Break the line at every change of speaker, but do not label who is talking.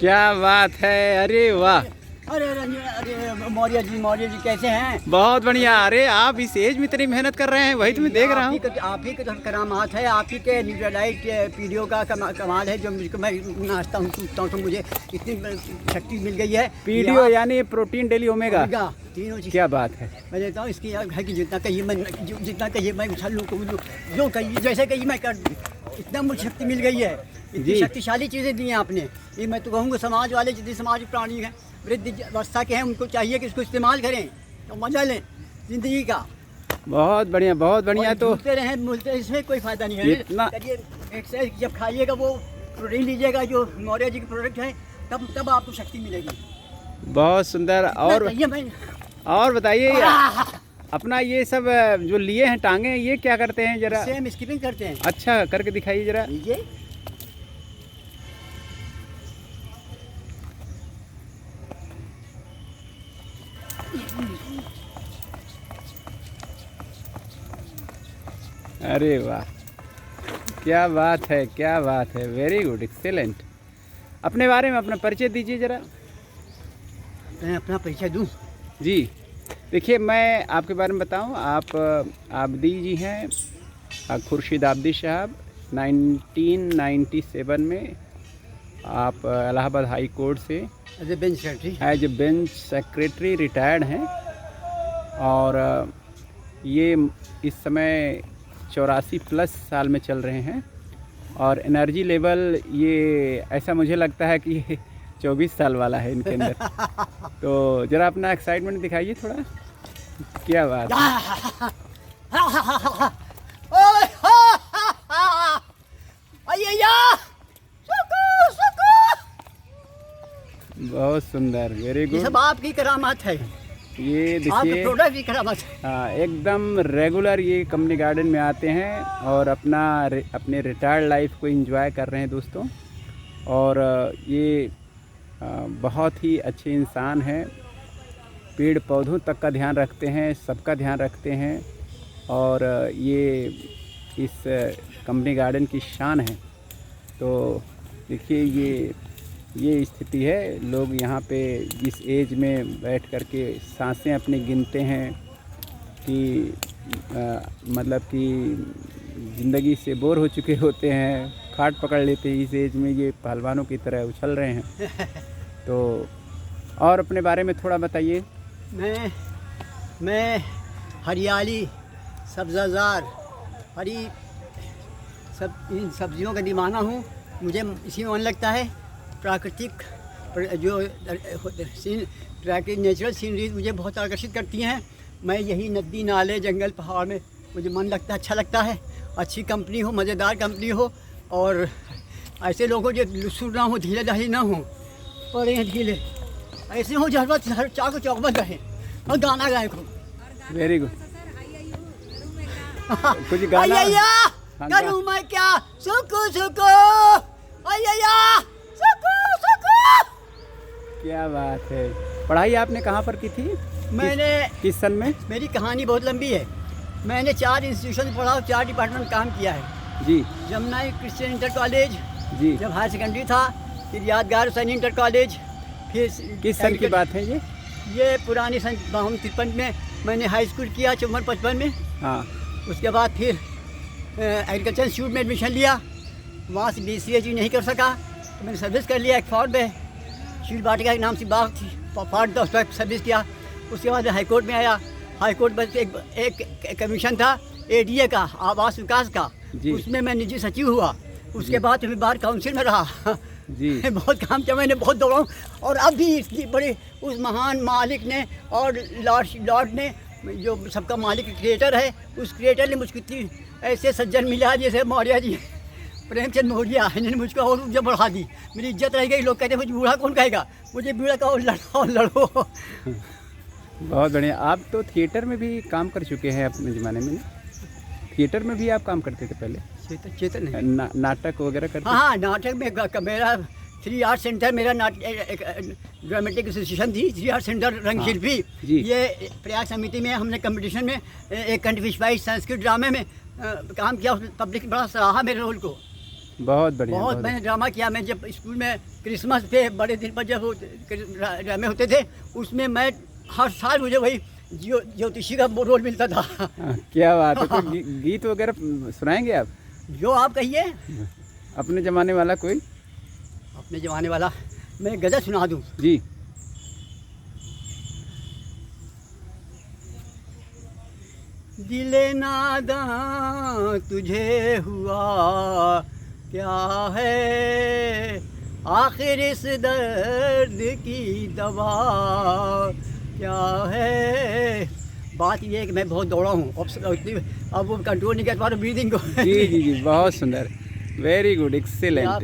क्या बात है, अरे वाह।
अरे अरे मौर्य जी कैसे हैं?
बहुत बढ़िया। अरे आप इस एज में इतनी मेहनत कर रहे हैं, वही तो मैं देख रहा हूँ।
आप ही के करामात है, आप ही के न्यूट्रलाइट पीडियो का कमाल है जो मुझको मैं नाश्ता हूँ टूटता हूँ तो मुझे इतनी शक्ति मिल गई है।
पीडियो यानी प्रोटीन डेली ओमेगा,
तीनों चीज़।
क्या बात है।
मैं देता हूँ इसकी है कि जितना कहिए मैं उछल लूँ जो कहिए जैसे कहिए मैं कर, इतना मुझे शक्ति मिल गई है। इतनी शक्तिशाली चीज़ें दी हैं आपने। ये मैं तो कहूँगा समाज वाले जितने समाज प्राणी हैं, वृद्ध अवस्था के हैं, उनको चाहिए कि इसको इस्तेमाल करें तो मजा लें ज़िंदगी का।
बहुत बढ़िया, बहुत बढ़िया। तो
रहें मिलते इसमें कोई फ़ायदा नहीं है। इतना एक्सरसाइज जब खाइएगा, वो प्रोटीन लीजिएगा जो मौर्य जी के प्रोडक्ट है, तब आपको शक्ति मिलेगी।
बहुत सुंदर। और बताइए अपना ये सब जो लिए हैं टांगे, ये क्या करते हैं जरा?
सेम स्किपिंग करते हैं।
अच्छा, करके दिखाइए जरा।
लीजिए।
अरे वाह, क्या बात है, क्या बात है। Very good, excellent. अपने बारे में अपना परिचय दीजिए जरा।
मैं अपना परिचय दूं?
जी देखिए, मैं आपके बारे में बताऊं। आप आबदी जी हैं, खुर्शीद आबदी साहब। 1997 में आप इलाहाबाद हाई कोर्ट से as a bench secretary retired हैं। और ये इस समय 84+ साल में चल रहे हैं। और एनर्जी लेवल ये ऐसा मुझे लगता है कि 24 साल वाला है इनके अंदर। तो ज़रा अपना एक्साइटमेंट दिखाइए थोड़ा। क्या बात है। बहुत सुंदर, वेरी गुड।
सब आपकी करामात है।
ये देखिए,
प्रोडक्ट की करामात है।
हाँ, एकदम रेगुलर ये कंपनी गार्डन में आते हैं और अपने रिटायर्ड लाइफ को एंजॉय कर रहे हैं दोस्तों। और ये बहुत ही अच्छे इंसान हैं, पेड़ पौधों तक का ध्यान रखते हैं, सबका ध्यान रखते हैं। और ये इस कंपनी गार्डन की शान है। तो देखिए, ये स्थिति है। लोग यहाँ पे जिस एज में बैठ कर के सांसें अपनी गिनते हैं कि मतलब कि ज़िंदगी से बोर हो चुके होते हैं, खाट पकड़ लेते हैं, इस एज में ये पहलवानों की तरह उछल रहे हैं। तो और अपने बारे में थोड़ा बताइए।
मैं हरियाली, सब्ज़ाजार, हरी इन सब्जियों का दीवाना हूँ। मुझे इसी में मन लगता है। प्राकृतिक जो नेचुरल सीनरीज मुझे बहुत आकर्षित करती हैं। मैं यही नदी, नाले, जंगल, पहाड़ में मुझे मन लगता है, अच्छा लगता है। अच्छी कंपनी हो, मज़ेदार कंपनी हो, और ऐसे लोगों जो सुर ना हो, धीरे धारी ना हो, पड़े हैं ढीले, ऐसे हो जहाँ हर चाक चौकबंद रहे और गाना गाए खूब।
Very good. कुछ गाना
करूँ मैं क्या, सुकू सुकू,
क्या बात है। पढ़ाई आपने कहाँ पर की थी?
मैंने
किस सन में?
मेरी कहानी बहुत लंबी है। मैंने 4 इंस्टीट्यूशन पढ़ा और 4 डिपार्टमेंट काम किया है।
जी।
जमुना क्रिश्चियन इंटर कॉलेज
जी,
जब हायर सेकेंडरी था, फिर यादगार हुसैन इंटर कॉलेज। फिर
किस सन की बात है
ये पुरानी सन 52-53 में मैंने हाई स्कूल किया, 54-55 में।
हाँ।
उसके बाद फिर एग्रीकल्चर इंस्टीट्यूट में एडमिशन लिया। वहाँ से BCA नहीं कर सका तो मैंने सर्विस कर लिया। एक फॉर्ड में शील बाटिका के नाम से बाग थी, फॉर्ड था, उस पर सर्विस किया। उसके बाद हाई कोर्ट में आया। हाई कोर्ट में एक कमीशन था ADA का, आवास विकास का, उसमें मैं निजी सचिव हुआ। उसके बाद मैं बार काउंसिल में रहा जी। बहुत काम किया मैंने, बहुत दौड़ा। और अब भी इसकी बड़े उस महान मालिक ने और लॉर्ड ने, जो सबका मालिक क्रिएटर है, उस क्रिएटर ने मुझको इतनी ऐसे सज्जन मिला जैसे मौर्य जी, प्रेमचंद मौर्य, इन्होंने मुझको और ऊर्जा बढ़ा दी। मेरी इज्जत रह गई। लोग कहते हैं मुझे बूढ़ा कौन कहेगा, मुझे बूढ़ा कहो, लड़ो।
बहुत बढ़िया। आप तो थिएटर में भी काम कर चुके हैं अपने ज़माने में। थिएटर में भी आप काम करते थे पहले? नाटक वगैरह करते?
हाँ, नाटक में मेरा 3 आर्ट सेंटर, मेरा ड्रामेटिक एसोसिएशन थी, 3 आर्ट सेंटर रंगशिल्पी। ये प्रयाग समिति में हमने कंपटीशन में एक कंट्रीफाइड संस्कृत ड्रामे में काम किया। पब्लिक बड़ा सराहा मेरे रोल को।
बहुत बढ़िया,
बहुत
बहुत
मैंने ड्रामा किया। मैं जब स्कूल में क्रिसमस पे बड़े दिन पर जब ड्रामे होते थे, उसमें मैं हर साल मुझे वही ज्योतिषी का रोल मिलता था।
हाँ, क्या बात है। कोई गीत वगैरह सुनाएंगे आप?
जो आप कहिए।
अपने ज़माने वाला कोई?
अपने ज़माने वाला मैं गज़ल सुना दूँ?
जी।
दिले नादां तुझे हुआ क्या है, आखिर इस दर्द की दवा क्या है। बात ये है कि मैं बहुत दौड़ा हूँ, अब वो कंट्रोल नहीं कर पा रहा ब्रीदिंग को।
जी जी जी, बहुत सुंदर, वेरी गुड, एक्सीलेंट।